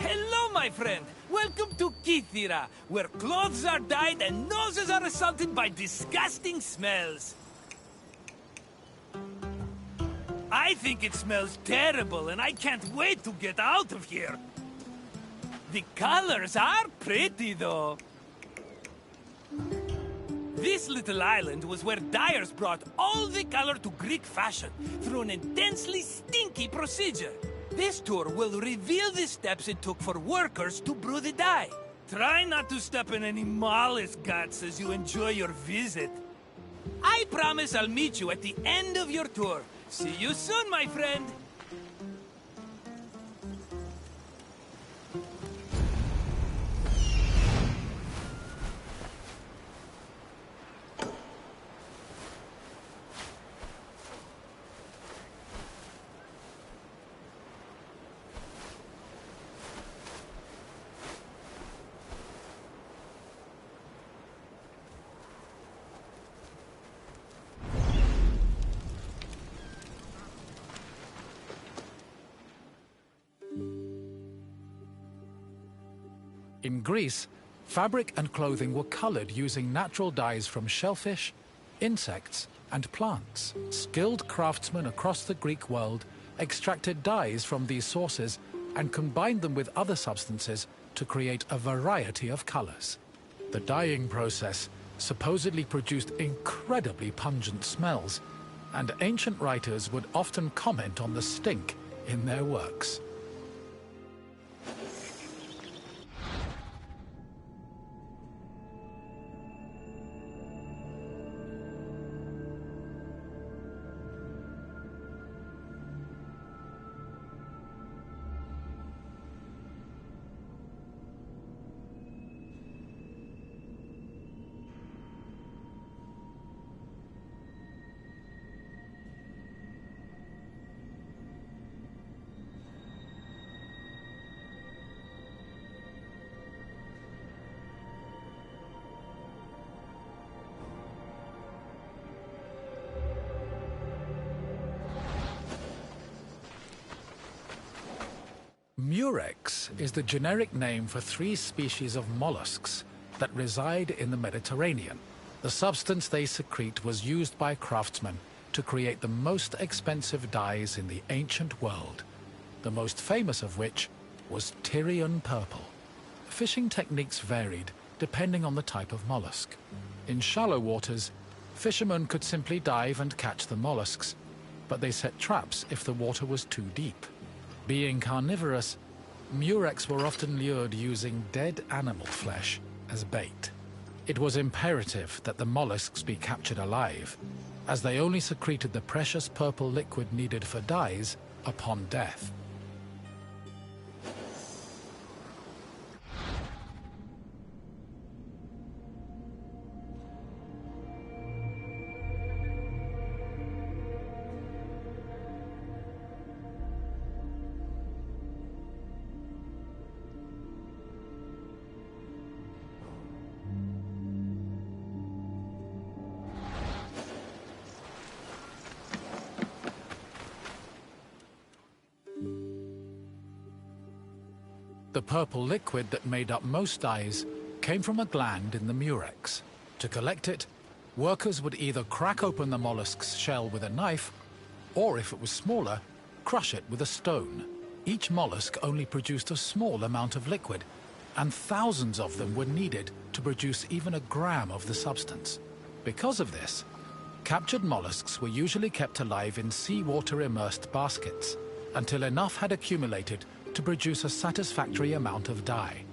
Hello, my friend. Welcome to Kythera, where clothes are dyed and noses are assaulted by disgusting smells. I think it smells terrible, and I can't wait to get out of here. The colors are pretty, though. This little island was where dyers brought all the color to Greek fashion through an intensely stinky procedure. This tour will reveal the steps it took for workers to brew the dye. Try not to step in any mollusk guts as you enjoy your visit. I promise I'll meet you at the end of your tour. See you soon, my friend. In Greece, fabric and clothing were colored using natural dyes from shellfish, insects, and plants. Skilled craftsmen across the Greek world extracted dyes from these sources and combined them with other substances to create a variety of colors. The dyeing process supposedly produced incredibly pungent smells, and ancient writers would often comment on the stink in their works. Murex is the generic name for 3 species of mollusks that reside in the Mediterranean. The substance they secrete was used by craftsmen to create the most expensive dyes in the ancient world, the most famous of which was Tyrian purple. Fishing techniques varied depending on the type of mollusk. In shallow waters, fishermen could simply dive and catch the mollusks, but they set traps if the water was too deep. Being carnivorous, murex were often lured using dead animal flesh as bait. It was imperative that the mollusks be captured alive, as they only secreted the precious purple liquid needed for dyes upon death. The purple liquid that made up most dyes came from a gland in the murex. To collect it, workers would either crack open the mollusk's shell with a knife, or if it was smaller, crush it with a stone. Each mollusk only produced a small amount of liquid, and thousands of them were needed to produce even a gram of the substance. Because of this, captured mollusks were usually kept alive in seawater immersed baskets until enough had accumulated to produce a satisfactory amount of dye.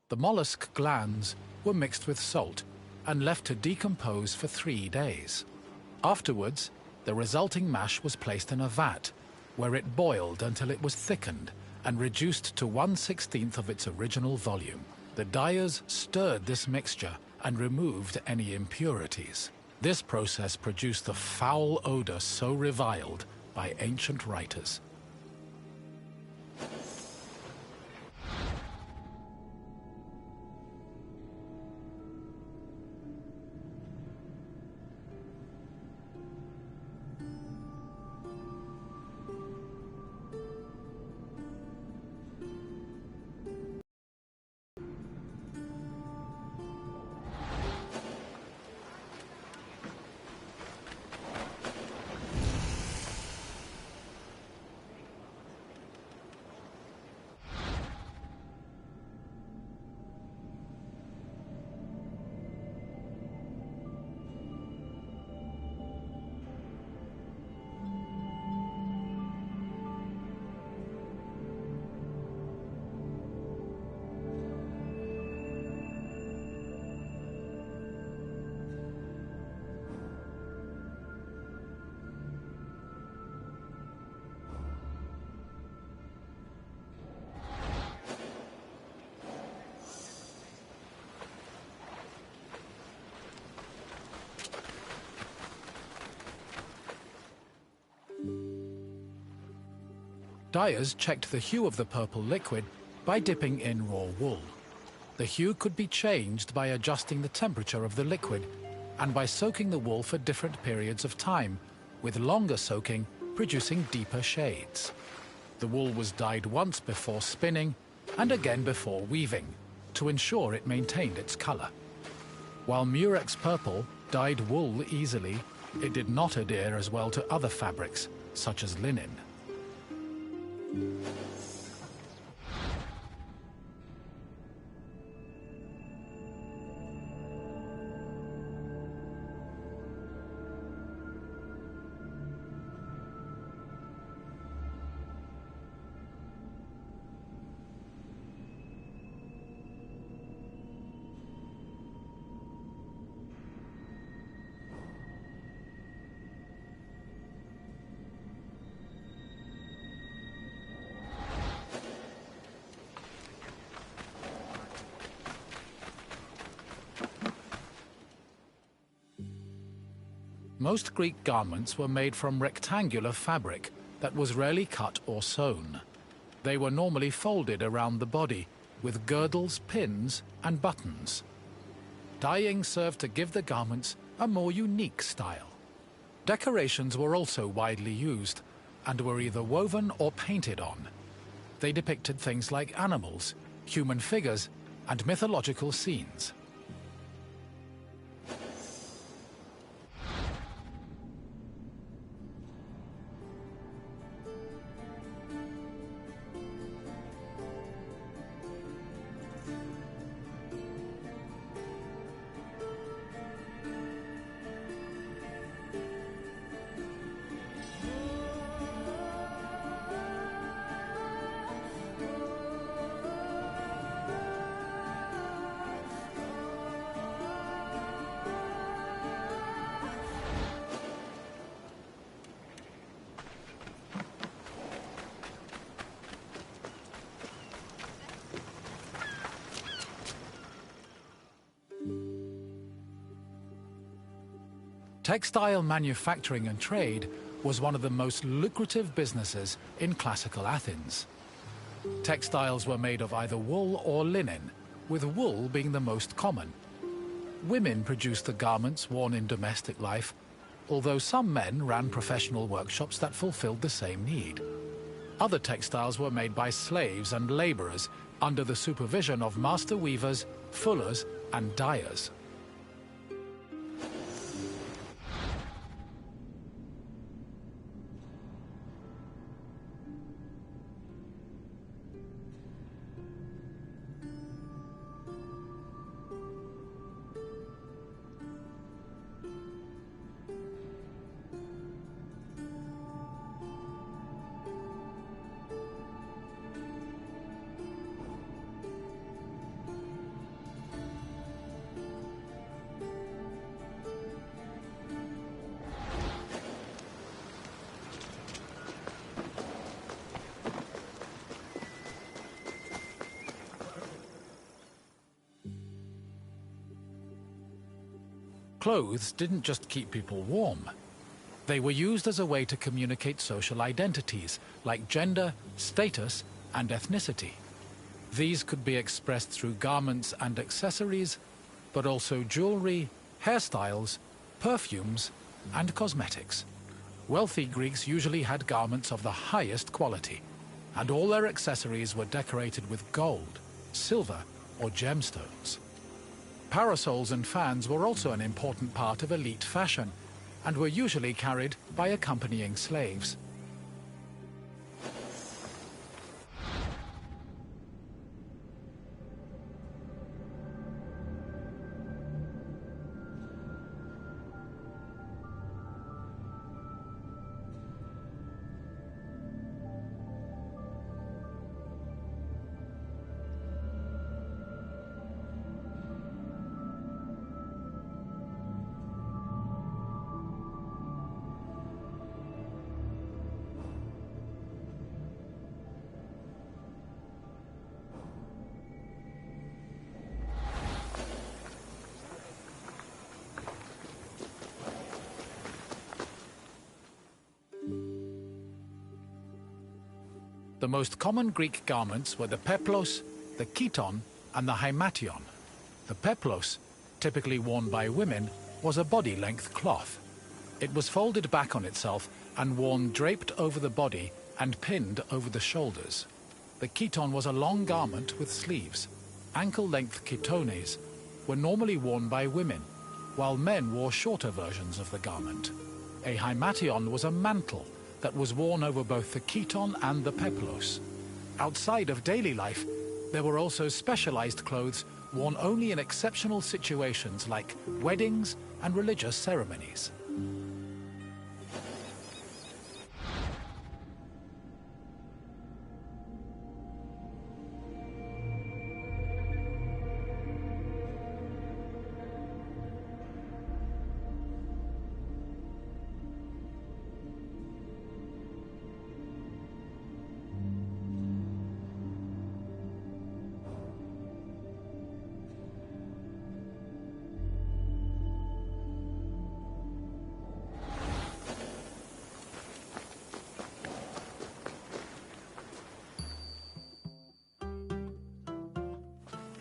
The mollusk glands were mixed with salt and left to decompose for 3 days. Afterwards, The resulting mash was placed in a vat, where it boiled until it was thickened and reduced to 1/16 of its original volume. The dyers stirred this mixture and removed any impurities. This process produced the foul odor so reviled by ancient writers. Dyers checked the hue of the purple liquid by dipping in raw wool. The hue could be changed by adjusting the temperature of the liquid and by soaking the wool for different periods of time, with longer soaking producing deeper shades. The wool was dyed once before spinning and again before weaving to ensure it maintained its color. While Murex purple dyed wool easily, it did not adhere as well to other fabrics, such as linen. Most Greek garments were made from rectangular fabric that was rarely cut or sewn. They were normally folded around the body, with girdles, pins, and buttons. Dyeing served to give the garments a more unique style. Decorations were also widely used, and were either woven or painted on. They depicted things like animals, human figures, and mythological scenes. Textile manufacturing and trade was one of the most lucrative businesses in classical Athens. Textiles were made of either wool or linen, with wool being the most common. Women produced the garments worn in domestic life, although some men ran professional workshops that fulfilled the same need. Other textiles were made by slaves and laborers under the supervision of master weavers, fullers, and dyers. Clothes didn't just keep people warm. They were used as a way to communicate social identities, like gender, status, and ethnicity. These could be expressed through garments and accessories, but also jewelry, hairstyles, perfumes, and cosmetics. Wealthy Greeks usually had garments of the highest quality, and all their accessories were decorated with gold, silver, or gemstones. Parasols and fans were also an important part of elite fashion, and were usually carried by accompanying slaves. The most common Greek garments were the peplos, the chiton, and the hymation. The peplos, typically worn by women, was a body-length cloth. It was folded back on itself and worn draped over the body and pinned over the shoulders. The chiton was a long garment with sleeves. Ankle-length chitones were normally worn by women, while men wore shorter versions of the garment. A hymation was a mantle that was worn over both the chiton and the peplos. Outside of daily life, there were also specialized clothes worn only in exceptional situations like weddings and religious ceremonies.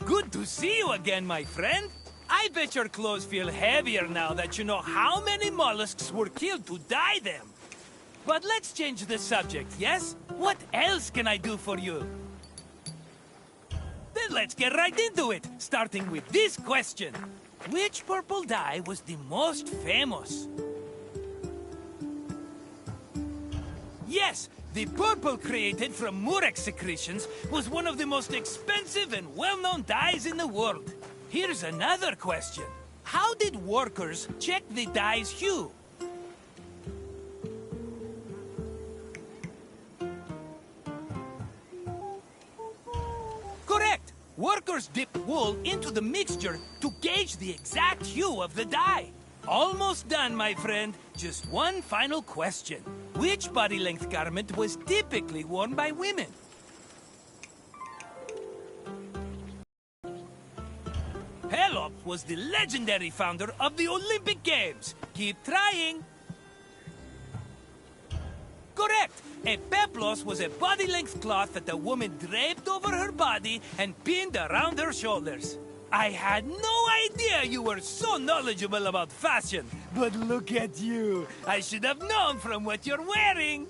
Good to see you again, my friend. I bet your clothes feel heavier now that you know how many mollusks were killed to dye them. But let's change the subject, yes? What else can I do for you? Then let's get right into it, starting with this question. Which purple dye was the most famous? Yes, the purple created from murex secretions was one of the most expensive and well-known dyes in the world. Here's another question. How did workers check the dye's hue? Correct! Workers dipped wool into the mixture to gauge the exact hue of the dye. Almost done, my friend. Just one final question. Which body-length garment was typically worn by women? Pelops was the legendary founder of the Olympic Games. Keep trying. Correct. A peplos was a body-length cloth that a woman draped over her body and pinned around her shoulders. I had no idea you were so knowledgeable about fashion, but look at you. I should have known from what you're wearing.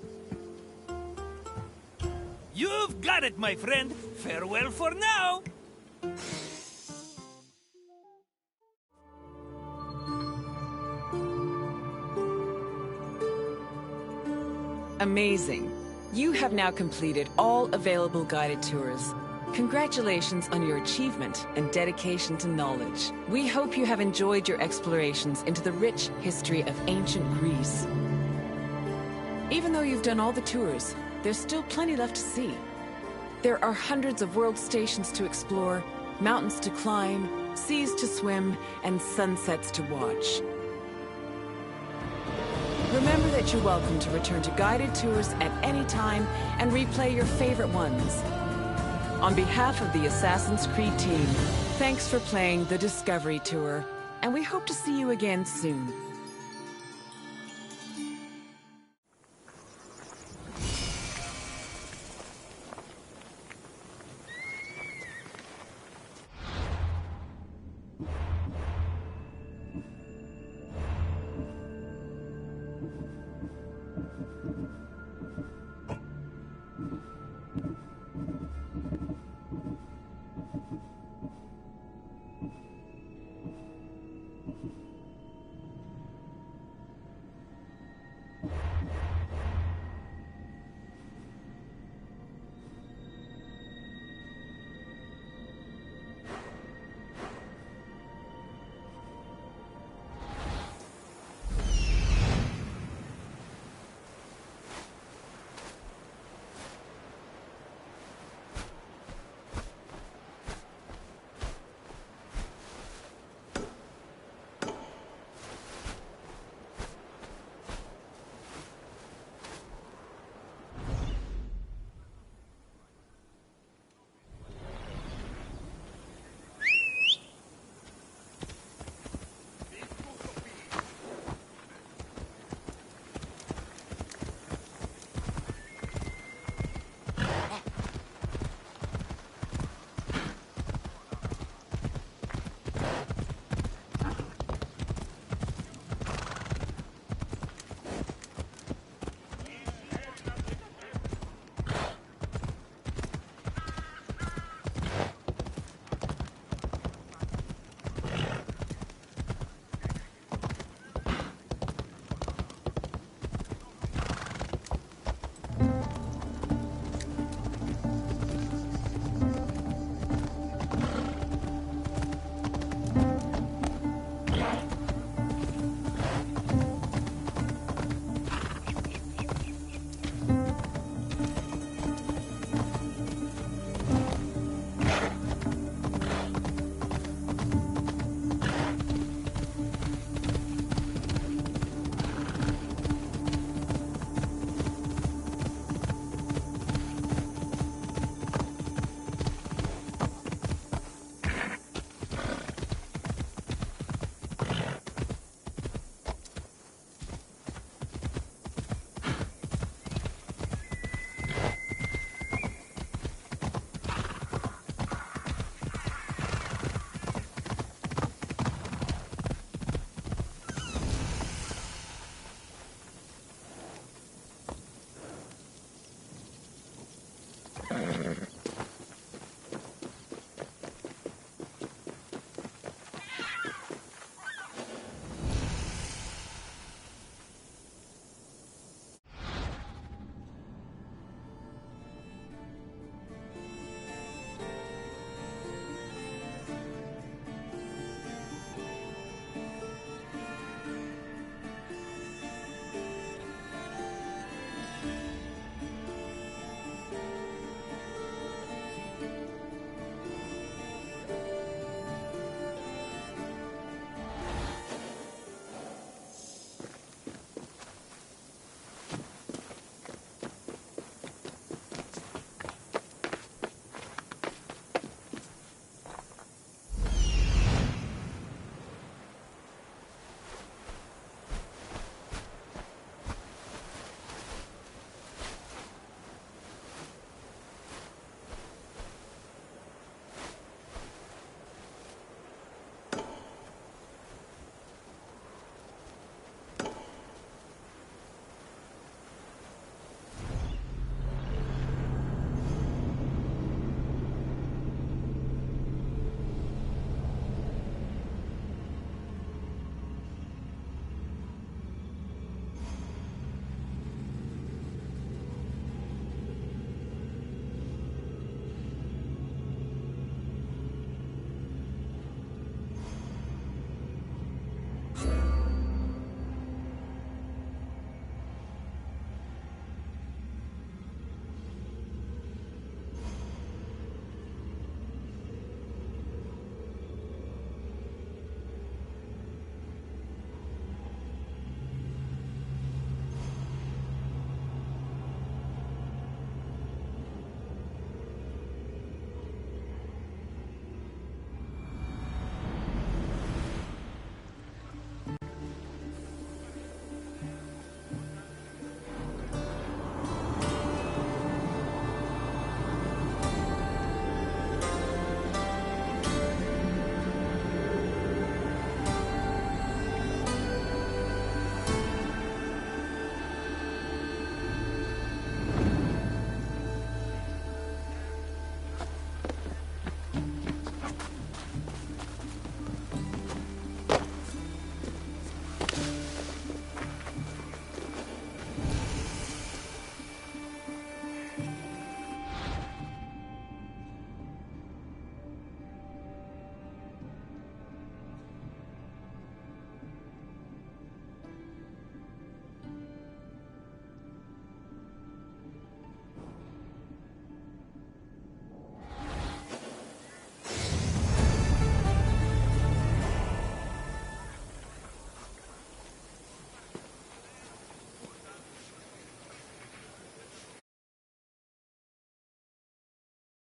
You've got it, my friend. Farewell for now. Amazing. You have now completed all available guided tours. Congratulations on your achievement and dedication to knowledge. We hope you have enjoyed your explorations into the rich history of ancient Greece. Even though you've done all the tours, there's still plenty left to see. There are hundreds of world stations to explore, mountains to climb, seas to swim, and sunsets to watch. Remember that you're welcome to return to guided tours at any time and replay your favorite ones. On behalf of the Assassin's Creed team, thanks for playing the Discovery Tour, and we hope to see you again soon.